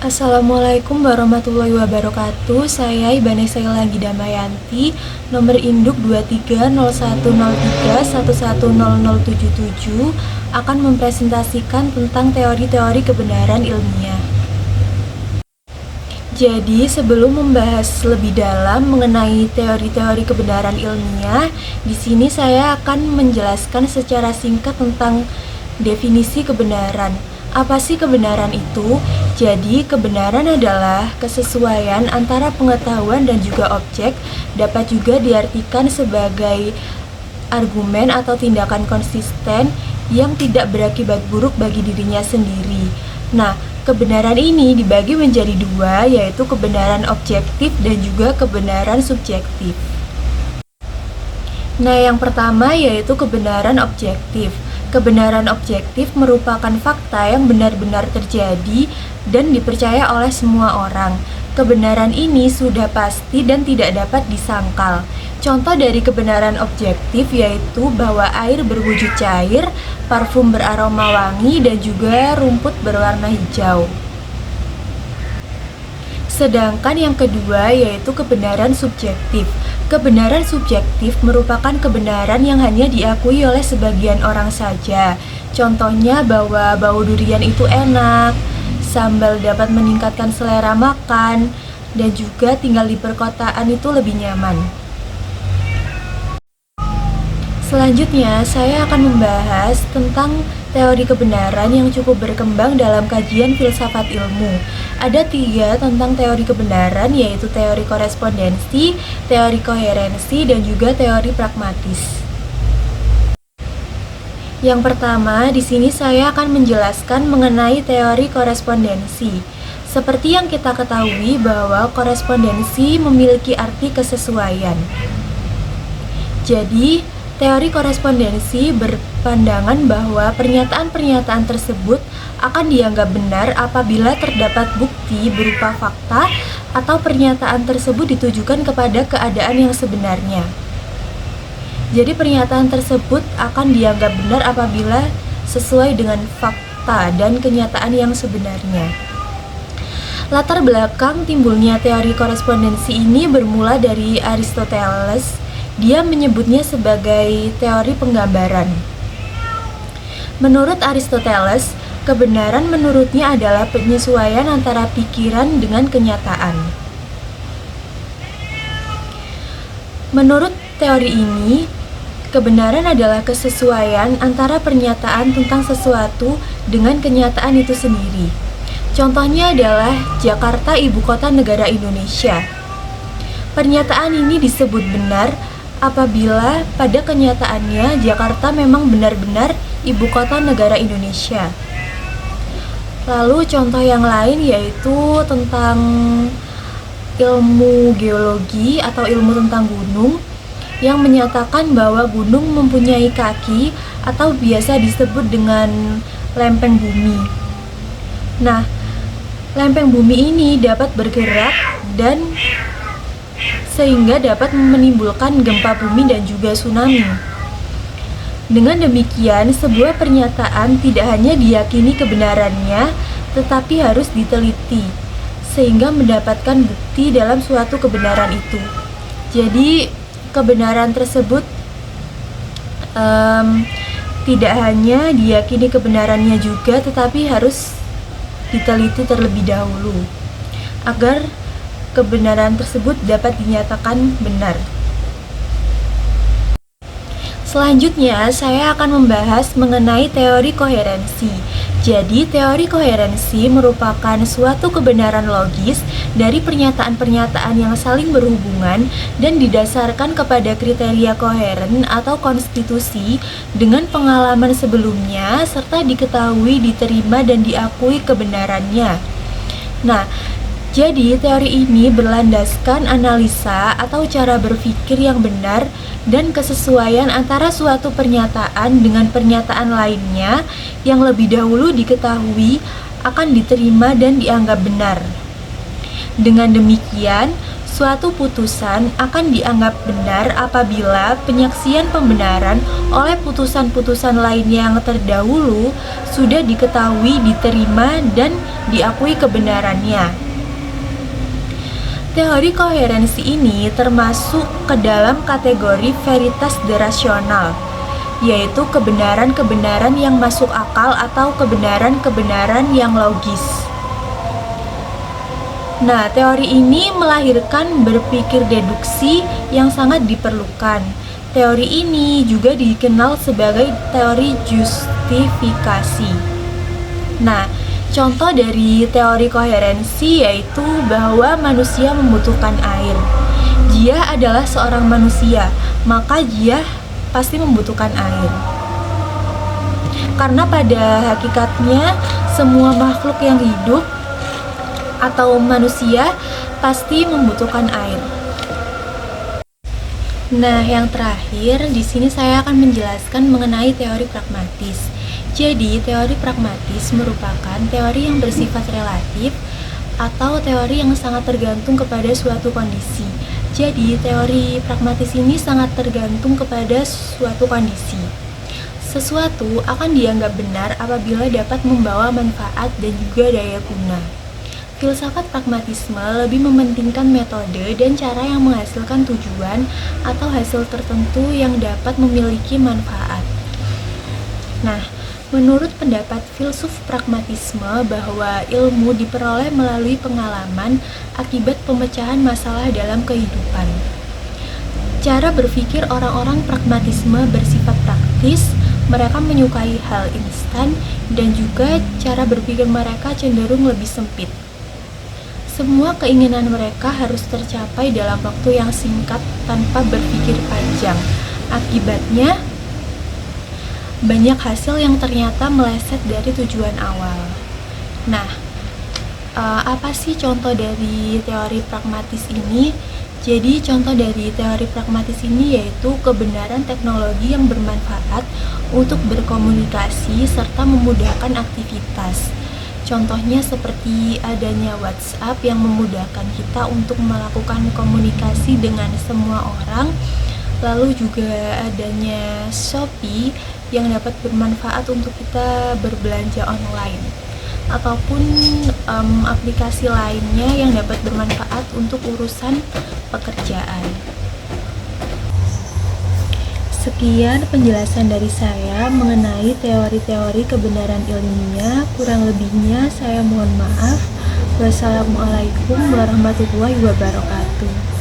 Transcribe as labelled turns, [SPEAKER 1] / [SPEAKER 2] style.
[SPEAKER 1] Assalamualaikum warahmatullahi wabarakatuh. Saya Ibanesa Ilhagi Damayanti, nomor induk 230103110077 akan mempresentasikan tentang teori-teori kebenaran ilmiah. Jadi, sebelum membahas lebih dalam mengenai teori-teori kebenaran ilmiah, di sini saya akan menjelaskan secara singkat tentang definisi kebenaran. Apa sih kebenaran itu? Jadi, kebenaran adalah kesesuaian antara pengetahuan dan juga objek, dapat juga diartikan sebagai argumen atau tindakan konsisten yang tidak berakibat buruk bagi dirinya sendiri. Nah, kebenaran ini dibagi menjadi dua, yaitu kebenaran objektif dan juga kebenaran subjektif. Nah, yang pertama yaitu kebenaran objektif. Kebenaran objektif merupakan fakta yang benar-benar terjadi dan dipercaya oleh semua orang. Kebenaran ini sudah pasti dan tidak dapat disangkal. Contoh dari kebenaran objektif yaitu bahwa air berwujud cair, parfum beraroma wangi, dan juga rumput berwarna hijau. Sedangkan yang kedua yaitu kebenaran subjektif. Kebenaran subjektif merupakan kebenaran yang hanya diakui oleh sebagian orang saja. Contohnya bahwa bau durian itu enak, sambal dapat meningkatkan selera makan, dan juga tinggal di perkotaan itu lebih nyaman. Selanjutnya, saya akan membahas tentang teori kebenaran yang cukup berkembang dalam kajian filsafat ilmu. Ada 3 tentang teori kebenaran, yaitu teori korespondensi, teori koherensi, dan juga teori pragmatis. Yang pertama, di sini saya akan menjelaskan mengenai teori korespondensi. Seperti yang kita ketahui bahwa korespondensi memiliki arti kesesuaian. Jadi, teori korespondensi berpandangan bahwa pernyataan-pernyataan tersebut akan dianggap benar apabila terdapat bukti berupa fakta atau pernyataan tersebut ditujukan kepada keadaan yang sebenarnya. Jadi pernyataan tersebut akan dianggap benar apabila sesuai dengan fakta dan kenyataan yang sebenarnya. Latar belakang timbulnya teori korespondensi ini bermula dari Aristoteles. Dia menyebutnya sebagai teori penggambaran. Menurut Aristoteles, kebenaran menurutnya adalah penyesuaian antara pikiran dengan kenyataan. Menurut teori ini, kebenaran adalah kesesuaian antara pernyataan tentang sesuatu dengan kenyataan itu sendiri. Contohnya adalah Jakarta ibu kota negara Indonesia. Pernyataan ini disebut benar apabila pada kenyataannya Jakarta memang benar-benar ibu kota negara Indonesia. Lalu contoh yang lain yaitu tentang ilmu geologi atau ilmu tentang gunung yang menyatakan bahwa gunung mempunyai kaki atau biasa disebut dengan lempeng bumi. Nah, lempeng bumi ini dapat bergerak dan sehingga dapat menimbulkan gempa bumi dan juga tsunami. Dengan demikian, sebuah pernyataan tidak hanya diyakini kebenarannya, tetapi harus diteliti, sehingga mendapatkan bukti dalam suatu kebenaran itu. Jadi, kebenaran tersebut tidak hanya diyakini kebenarannya juga, tetapi harus diteliti terlebih dahulu, agar kebenaran tersebut dapat dinyatakan benar. Selanjutnya, saya akan membahas mengenai teori koherensi. Jadi, teori koherensi merupakan suatu kebenaran logis dari pernyataan-pernyataan yang saling berhubungan dan didasarkan kepada kriteria koheren atau konstitusi dengan pengalaman sebelumnya serta diketahui, diterima, dan diakui kebenarannya. Nah, jadi, teori ini berlandaskan analisa atau cara berpikir yang benar dan kesesuaian antara suatu pernyataan dengan pernyataan lainnya yang lebih dahulu diketahui akan diterima dan dianggap benar. Dengan demikian, Suatu putusan akan dianggap benar apabila penyaksian pembenaran oleh putusan-putusan lainnya yang terdahulu sudah diketahui, diterima, dan diakui kebenarannya. Teori koherensi ini termasuk ke dalam kategori veritas rasional, yaitu kebenaran-kebenaran yang masuk akal atau kebenaran-kebenaran yang logis. Nah, teori ini melahirkan berpikir deduksi yang sangat diperlukan. Teori ini juga dikenal sebagai teori justifikasi. Nah, contoh dari teori koherensi yaitu bahwa manusia membutuhkan air. Dia adalah seorang manusia, maka dia pasti membutuhkan air. Karena pada hakikatnya semua makhluk yang hidup atau manusia pasti membutuhkan air. Nah, yang terakhir di sini saya akan menjelaskan mengenai teori pragmatis. Jadi, teori pragmatis merupakan teori yang bersifat relatif atau teori yang sangat tergantung kepada suatu kondisi. Jadi, teori pragmatis ini sangat tergantung kepada suatu kondisi. Sesuatu akan dianggap benar apabila dapat membawa manfaat dan juga daya guna. Filsafat pragmatisme lebih mementingkan metode dan cara yang menghasilkan tujuan atau hasil tertentu yang dapat memiliki manfaat. Nah, menurut pendapat filsuf pragmatisme bahwa ilmu diperoleh melalui pengalaman akibat pemecahan masalah dalam kehidupan. Cara berpikir orang-orang pragmatisme bersifat praktis, mereka menyukai hal instan, dan juga cara berpikir mereka cenderung lebih sempit. Semua keinginan mereka harus tercapai dalam waktu yang singkat tanpa berpikir panjang. Akibatnya, banyak hasil yang ternyata meleset dari tujuan awal. Nah, apa sih contoh dari teori pragmatis ini? Jadi, contoh dari teori pragmatis ini yaitu kebenaran teknologi yang bermanfaat untuk berkomunikasi serta memudahkan aktivitas. Contohnya seperti adanya WhatsApp yang memudahkan kita untuk melakukan komunikasi dengan semua orang, lalu juga adanya Shopee yang dapat bermanfaat untuk kita berbelanja online, ataupun aplikasi lainnya yang dapat bermanfaat untuk urusan pekerjaan. Sekian penjelasan dari saya mengenai teori-teori kebenaran ilmiah. Kurang lebihnya saya mohon maaf. Wassalamualaikum warahmatullahi wabarakatuh.